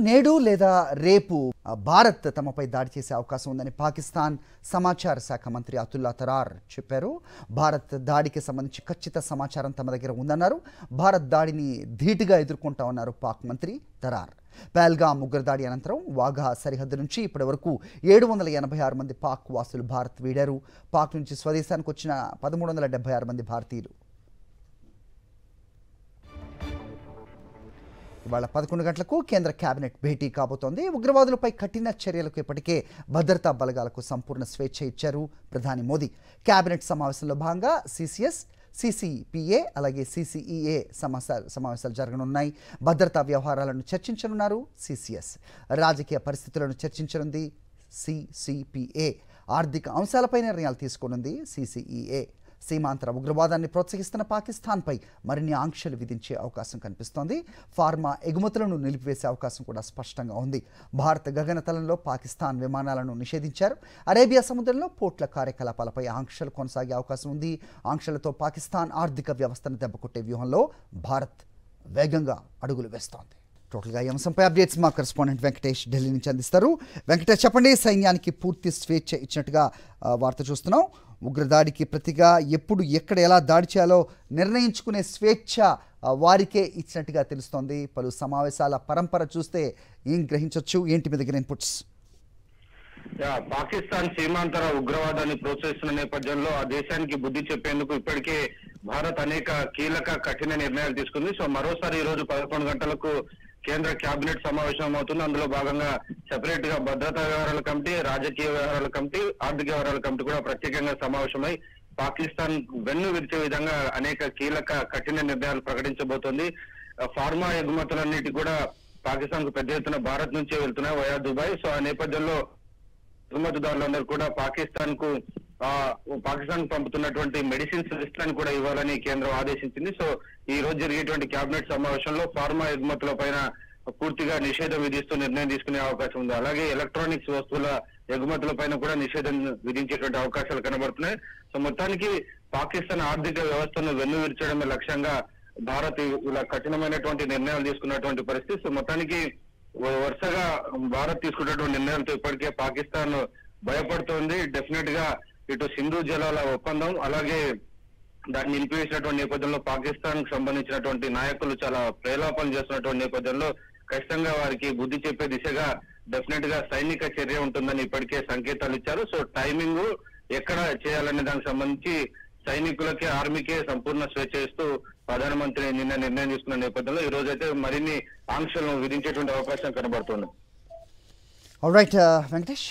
నేడు లేదా రేపు భారత్ తమపై దాడి చేసే అవకాశం ఉందని పాకిస్తాన్ సమాచార శాఖ మంత్రి అతుల్లా తరార్ చెప్పారు. భారత్ దాడికి సంబంధించి ఖచ్చిత సమాచారం తమ దగ్గర ఉందన్నారు. భారత్ దాడిని ధీటుగా ఎదుర్కొంటామన్నారు పాక్ మంత్రి తరార్. పహల్గామ్ ఉగ్రదాడి అనంతరం వాఘా సరిహద్దు నుంచి ఇప్పటి వరకు 786 మంది పాక్ వాసులు భారత్ వీడారు. పాక్ నుంచి స్వదేశానికి వచ్చిన 1376 మంది భారతీయులు ఇవాళ 11 గంటలకు కేంద్ర కేబినెట్ భేటీ కాబోతోంది. ఉగ్రవాదులపై కఠిన చర్యలకు ఇప్పటికే భద్రతా బలగాలకు సంపూర్ణ స్వేచ్ఛ ఇచ్చారు ప్రధాని మోదీ. కేబినెట్ సమావేశంలో భాగంగా సిసిఎస్, సిసిపిఏ అలాగే సిసిఈఏ సమావేశాలు జరగనున్నాయి. భద్రతా వ్యవహారాలను చర్చించనున్నారు సిసిఎస్. రాజకీయ పరిస్థితులను చర్చించనుంది సిసిపిఏ. ఆర్థిక అంశాలపై నిర్ణయాలు తీసుకోనుంది సిసిఈఏ. సీమాంతర ఉగ్రవాదాన్ని ప్రోత్సహిస్తున్న పాకిస్తాన్పై మరిన్ని ఆంక్షలు విధించే అవకాశం కనిపిస్తోంది. ఫార్మా ఎగుమతులను నిలిపివేసే అవకాశం కూడా స్పష్టంగా ఉంది. భారత గగనతలంలో పాకిస్తాన్ విమానాలను నిషేధించారు. అరేబియా సముద్రంలో పోర్ట్ల కార్యకలాపాలపై ఆంక్షలు కొనసాగే అవకాశం ఉంది. ఆంక్షలతో పాకిస్తాన్ ఆర్థిక వ్యవస్థను దెబ్బకొట్టే వ్యూహంలో భారత్ వేగంగా అడుగులు వేస్తోంది. టోటల్గా ఈ అంశంపై అప్డేట్స్ మా కరెస్పాండెంట్ వెంకటేష్ ఢిల్లీ నుంచి అందిస్తారు. వెంకటేష్, చెప్పండి. సైన్యానికి పూర్తి స్వేచ్ఛ ఇచ్చినట్టుగా వార్త చూస్తున్నాం. ఉగ్రదాడికి ప్రతిగా ఎప్పుడు ఎక్కడ ఎలా దాడి చేయాలో నిర్ణయించుకునే స్వేచ్ఛ వారికే ఇచ్చినట్టుగా తెలుస్తోంది. పలు సమావేశాల పరంపర చూస్తే ఏం గ్రహించవచ్చు? ఏంటి మీ దగ్గర ఇన్పుట్స్? పాకిస్తాన్ సీమాంతర ఉగ్రవాదాన్ని ప్రోత్సహిస్తున్న నేపథ్యంలో ఆ దేశానికి బుద్ధి చెప్పేందుకు ఇప్పటికే భారత్ అనేక కీలక కఠిన నిర్ణయాలు తీసుకుంది. సో మరోసారి ఈ రోజు 11 గంటలకు కేంద్ర కేబినెట్ సమావేశం అవుతుంది. అందులో భాగంగా సెపరేట్ గా భద్రతా వ్యవహారాల కమిటీ, రాజకీయ వ్యవహారాల కమిటీ, ఆర్థిక వ్యవహారాల కమిటీ కూడా ప్రత్యేకంగా సమావేశమై పాకిస్తాన్ వెన్ను విరిచే విధంగా అనేక కీలక కఠిన నిర్ణయాలు ప్రకటించబోతోంది. ఫార్మా ఎగుమతులన్నిటి కూడా పాకిస్తాన్ కు పెద్ద ఎత్తున భారత్ నుంచే వెళ్తున్నాయి వయా దుబాయ్. సో ఆ నేపథ్యంలో ఎగుమతిదారులందరూ కూడా పాకిస్తాన్ కు పంపుతున్నటువంటి మెడిసిన్స్ లిస్టులను కూడా ఇవ్వాలని కేంద్రం ఆదేశించింది. సో ఈ రోజు జరిగేటువంటి కేబినెట్ సమావేశంలో ఫార్మా ఎగుమతుల పైన పూర్తిగా నిషేధం విధిస్తూ నిర్ణయం తీసుకునే అవకాశం ఉంది. అలాగే ఎలక్ట్రానిక్స్ వస్తువుల ఎగుమతుల పైన కూడా నిషేధం విధించేటువంటి అవకాశాలు కనబడుతున్నాయి. సో మొత్తానికి పాకిస్తాన్ ఆర్థిక వ్యవస్థను వెన్నువిర్చడమే లక్ష్యంగా భారత్ ఇలా కఠినమైనటువంటి నిర్ణయాలు తీసుకున్నటువంటి పరిస్థితి. సో మొత్తానికి వరుసగా భారత్ తీసుకున్నటువంటి నిర్ణయాలతో ఇప్పటికే పాకిస్తాన్ భయపడుతోంది. డెఫినెట్ గా ఇటు సింధు జలాల ఒప్పందం అలాగే దాన్ని నిలిపివేసినటువంటి నేపథ్యంలో పాకిస్తాన్ కు సంబంధించినటువంటి నాయకులు చాలా ప్రేలాపన చేస్తున్నటువంటి నేపథ్యంలో ఖచ్చితంగా వారికి బుద్ధి చెప్పే దిశగా డెఫినెట్ గా సైనిక చర్య ఉంటుందని ఇప్పటికే సంకేతాలు ఇచ్చారు. సో టైమింగ్ ఎక్కడ చేయాలనే దానికి సంబంధించి సైనికులకే, ఆర్మీకే సంపూర్ణ స్వేచ్ఛ ఇస్తూ ప్రధానమంత్రి నిన్న నిర్ణయం తీసుకున్న నేపథ్యంలో ఈ రోజైతే మరిన్ని ఆంక్షలను విధించేటువంటి అవకాశం కనబడుతుంది. ఆల్రైట్ వెంకటేష్.